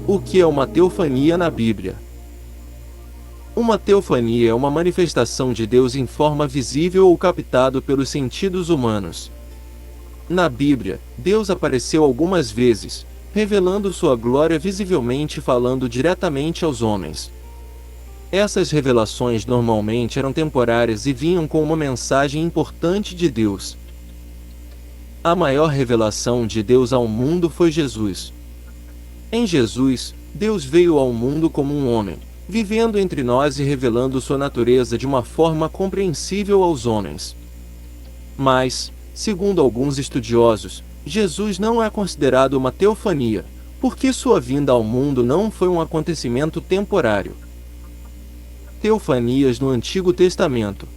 O que é uma teofania na Bíblia? Uma teofania é uma manifestação de Deus em forma visível ou captado pelos sentidos humanos. Na Bíblia, Deus apareceu algumas vezes, revelando sua glória visivelmente e falando diretamente aos homens. Essas revelações normalmente eram temporárias e vinham com uma mensagem importante de Deus. A maior revelação de Deus ao mundo foi Jesus. Em Jesus, Deus veio ao mundo como um homem, vivendo entre nós e revelando sua natureza de uma forma compreensível aos homens. Mas, segundo alguns estudiosos, Jesus não é considerado uma teofania, porque sua vinda ao mundo não foi um acontecimento temporário. Teofanias no Antigo Testamento.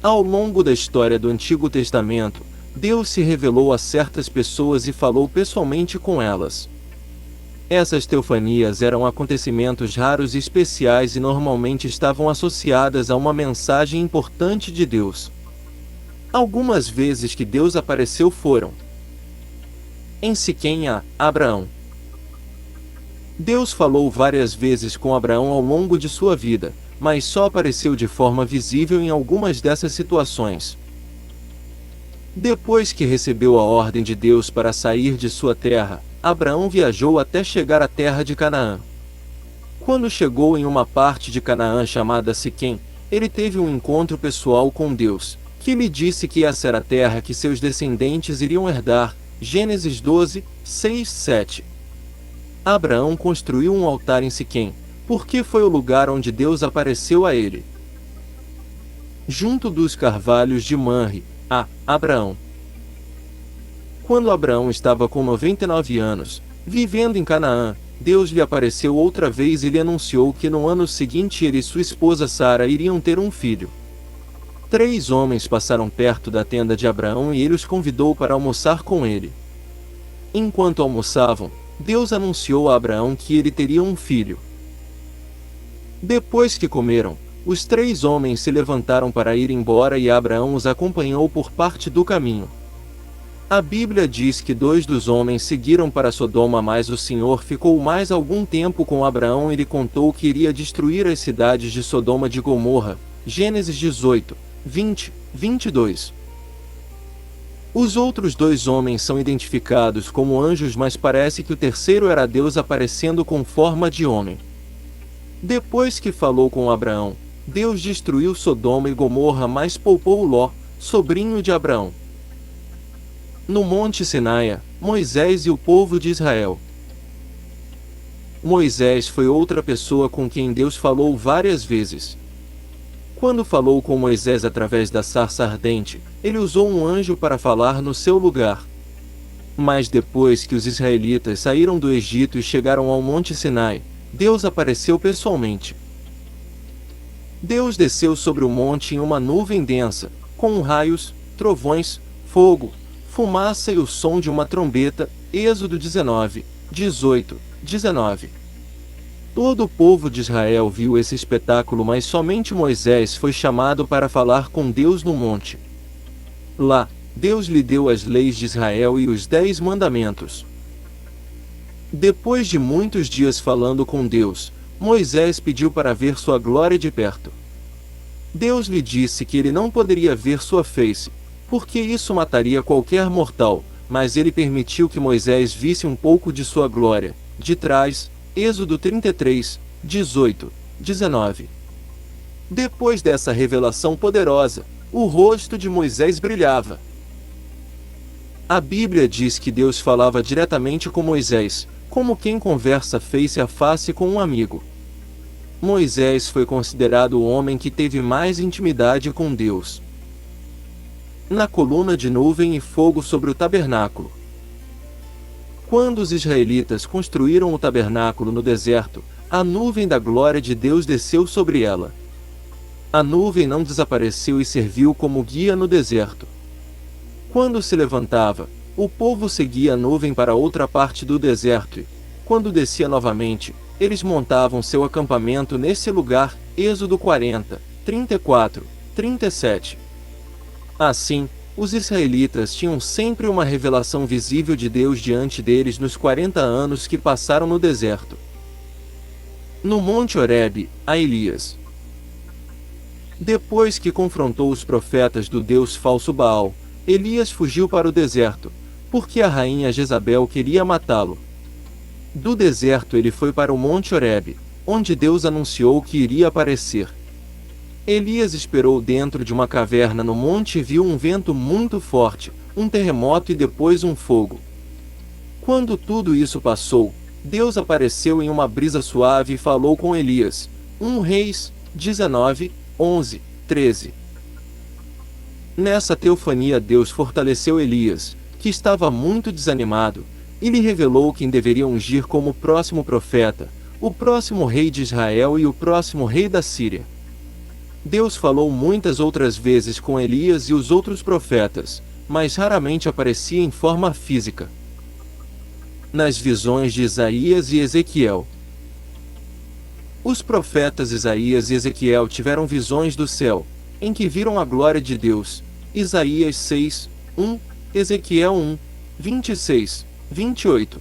Ao longo da história do Antigo Testamento, Deus se revelou a certas pessoas e falou pessoalmente com elas. Essas teofanias eram acontecimentos raros e especiais e normalmente estavam associadas a uma mensagem importante de Deus. Algumas vezes que Deus apareceu foram: em Siquém a Abraão. Deus falou várias vezes com Abraão ao longo de sua vida, mas só apareceu de forma visível em algumas dessas situações. Depois que recebeu a ordem de Deus para sair de sua terra, Abraão viajou até chegar à terra de Canaã. Quando chegou em uma parte de Canaã chamada Siquém, ele teve um encontro pessoal com Deus, que lhe disse que essa era a terra que seus descendentes iriam herdar. Gênesis 12, 6, 7. Abraão construiu um altar em Siquém, porque foi o lugar onde Deus apareceu a ele. Junto dos carvalhos de Manre, a Abraão. Quando Abraão estava com 99 anos, vivendo em Canaã, Deus lhe apareceu outra vez e lhe anunciou que no ano seguinte ele e sua esposa Sara iriam ter um filho. 3 homens passaram perto da tenda de Abraão e ele os convidou para almoçar com ele. Enquanto almoçavam, Deus anunciou a Abraão que ele teria um filho. Depois que comeram, os 3 homens se levantaram para ir embora e Abraão os acompanhou por parte do caminho. A Bíblia diz que 2 dos homens seguiram para Sodoma, mas o Senhor ficou mais algum tempo com Abraão e lhe contou que iria destruir as cidades de Sodoma e de Gomorra. Gênesis 18, 20, 22. Os outros 2 homens são identificados como anjos, mas parece que o terceiro era Deus aparecendo com forma de homem. Depois que falou com Abraão, Deus destruiu Sodoma e Gomorra, mas poupou Ló, sobrinho de Abraão. No Monte Sinaia, Moisés e o povo de Israel. Moisés foi outra pessoa com quem Deus falou várias vezes. Quando falou com Moisés através da sarça ardente, ele usou um anjo para falar no seu lugar. Mas depois que os israelitas saíram do Egito e chegaram ao Monte Sinai, Deus apareceu pessoalmente. Deus desceu sobre o monte em uma nuvem densa, com raios, trovões, fogo, fumaça e o som de uma trombeta. Êxodo 19, 18, 19. Todo o povo de Israel viu esse espetáculo, mas somente Moisés foi chamado para falar com Deus no monte. Lá, Deus lhe deu as leis de Israel e os 10 mandamentos. Depois de muitos dias falando com Deus, Moisés pediu para ver sua glória de perto. Deus lhe disse que ele não poderia ver sua face, porque isso mataria qualquer mortal, mas ele permitiu que Moisés visse um pouco de sua glória, de trás. Êxodo 33, 18, 19. Depois dessa revelação poderosa, o rosto de Moisés brilhava. A Bíblia diz que Deus falava diretamente com Moisés, como quem conversa face a face com um amigo. Moisés foi considerado o homem que teve mais intimidade com Deus. Na coluna de nuvem e fogo sobre o tabernáculo. Quando os israelitas construíram o tabernáculo no deserto, a nuvem da glória de Deus desceu sobre ela. A nuvem não desapareceu e serviu como guia no deserto. Quando se levantava, o povo seguia a nuvem para outra parte do deserto e, quando descia novamente, eles montavam seu acampamento nesse lugar. Êxodo 40, 34, 37. Assim, Os israelitas tinham sempre uma revelação visível de Deus diante deles nos 40 anos que passaram no deserto. No Monte Horebe, a Elias. Depois que confrontou os profetas do Deus falso Baal, Elias fugiu para o deserto, porque a rainha Jezabel queria matá-lo. Do deserto ele foi para o Monte Horebe, onde Deus anunciou que iria aparecer. Elias esperou dentro de uma caverna no monte e viu um vento muito forte, um terremoto e depois um fogo. Quando tudo isso passou, Deus apareceu em uma brisa suave e falou com Elias. 1 Reis 19, 11, 13. Nessa teofania Deus fortaleceu Elias, que estava muito desanimado, e lhe revelou quem deveria ungir como o próximo profeta, o próximo rei de Israel e o próximo rei da Síria. Deus falou muitas outras vezes com Elias e os outros profetas, mas raramente aparecia em forma física. Nas visões de Isaías e Ezequiel. Os profetas Isaías e Ezequiel tiveram visões do céu, em que viram a glória de Deus. Isaías 6, 1, Ezequiel 1, 26, 28.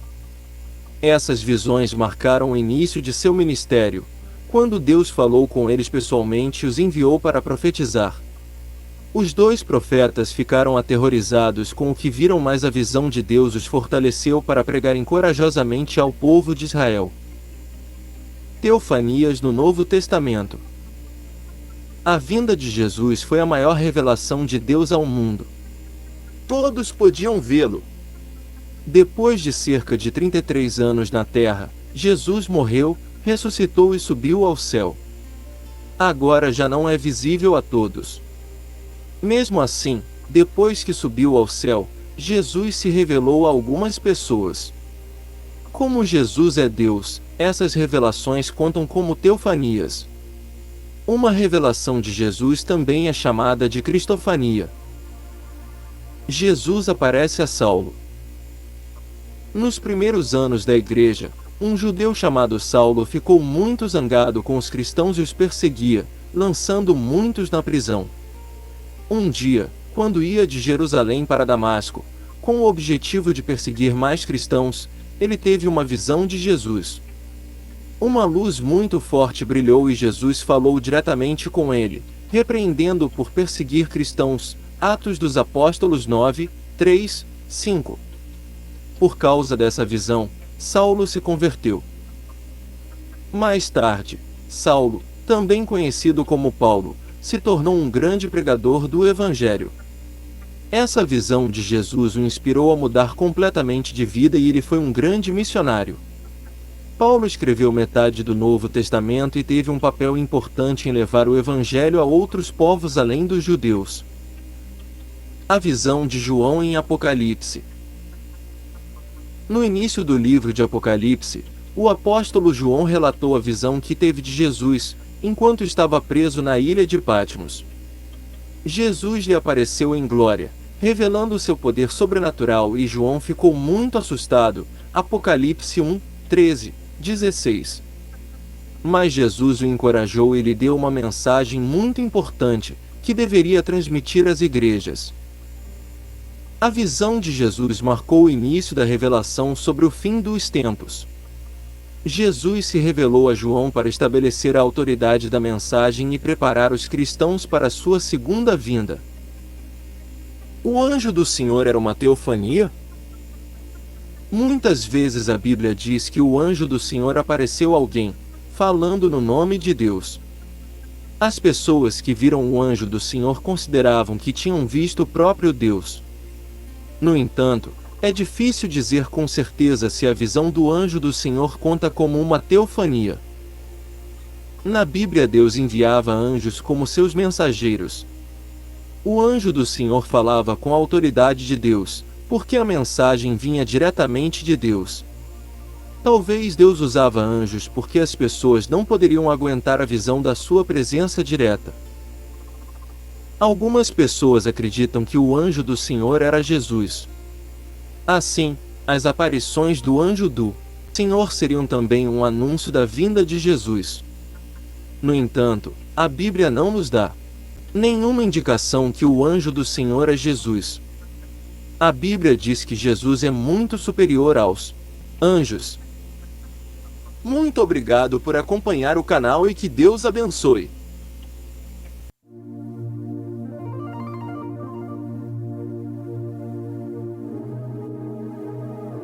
Essas visões marcaram o início de seu ministério, quando Deus falou com eles pessoalmente e os enviou para profetizar. Os dois profetas ficaram aterrorizados com o que viram, mas a visão de Deus os fortaleceu para pregarem corajosamente ao povo de Israel. Teofanias no Novo Testamento. A vinda de Jesus foi a maior revelação de Deus ao mundo. Todos podiam vê-lo. Depois de cerca de 33 anos na terra, Jesus morreu, ressuscitou e subiu ao céu. Agora já não é visível a todos. Mesmo assim, depois que subiu ao céu, Jesus se revelou a algumas pessoas. Como Jesus é Deus, essas revelações contam como teofanias. Uma revelação de Jesus também é chamada de cristofania. Jesus aparece a Saulo. Nos primeiros anos da igreja, um judeu chamado Saulo ficou muito zangado com os cristãos e os perseguia, lançando muitos na prisão. Um dia, quando ia de Jerusalém para Damasco, com o objetivo de perseguir mais cristãos, ele teve uma visão de Jesus. Uma luz muito forte brilhou e Jesus falou diretamente com ele, repreendendo-o por perseguir cristãos. Atos dos Apóstolos 9, 3, 5. Por causa dessa visão, Saulo se converteu. Mais tarde, Saulo, também conhecido como Paulo, se tornou um grande pregador do Evangelho. Essa visão de Jesus o inspirou a mudar completamente de vida e ele foi um grande missionário. Paulo escreveu metade do Novo Testamento e teve um papel importante em levar o Evangelho a outros povos além dos judeus. A visão de João em Apocalipse. No início do livro de Apocalipse, o apóstolo João relatou a visão que teve de Jesus, enquanto estava preso na ilha de Patmos. Jesus lhe apareceu em glória, revelando seu poder sobrenatural e João ficou muito assustado. Apocalipse 1, 13, 16. Mas Jesus o encorajou e lhe deu uma mensagem muito importante, que deveria transmitir às igrejas. A visão de Jesus marcou o início da revelação sobre o fim dos tempos. Jesus se revelou a João para estabelecer a autoridade da mensagem e preparar os cristãos para a sua segunda vinda. O anjo do Senhor era uma teofania? Muitas vezes a Bíblia diz que o anjo do Senhor apareceu a alguém, falando no nome de Deus. As pessoas que viram o anjo do Senhor consideravam que tinham visto o próprio Deus. No entanto, é difícil dizer com certeza se a visão do anjo do Senhor conta como uma teofania. Na Bíblia Deus enviava anjos como seus mensageiros. O anjo do Senhor falava com a autoridade de Deus, porque a mensagem vinha diretamente de Deus. Talvez Deus usava anjos porque as pessoas não poderiam aguentar a visão da sua presença direta. Algumas pessoas acreditam que o anjo do Senhor era Jesus. Assim, as aparições do anjo do Senhor seriam também um anúncio da vinda de Jesus. No entanto, a Bíblia não nos dá Nenhuma indicação que o anjo do Senhor é Jesus. A Bíblia diz que Jesus é muito superior aos anjos. Muito obrigado por acompanhar o canal e que Deus abençoe.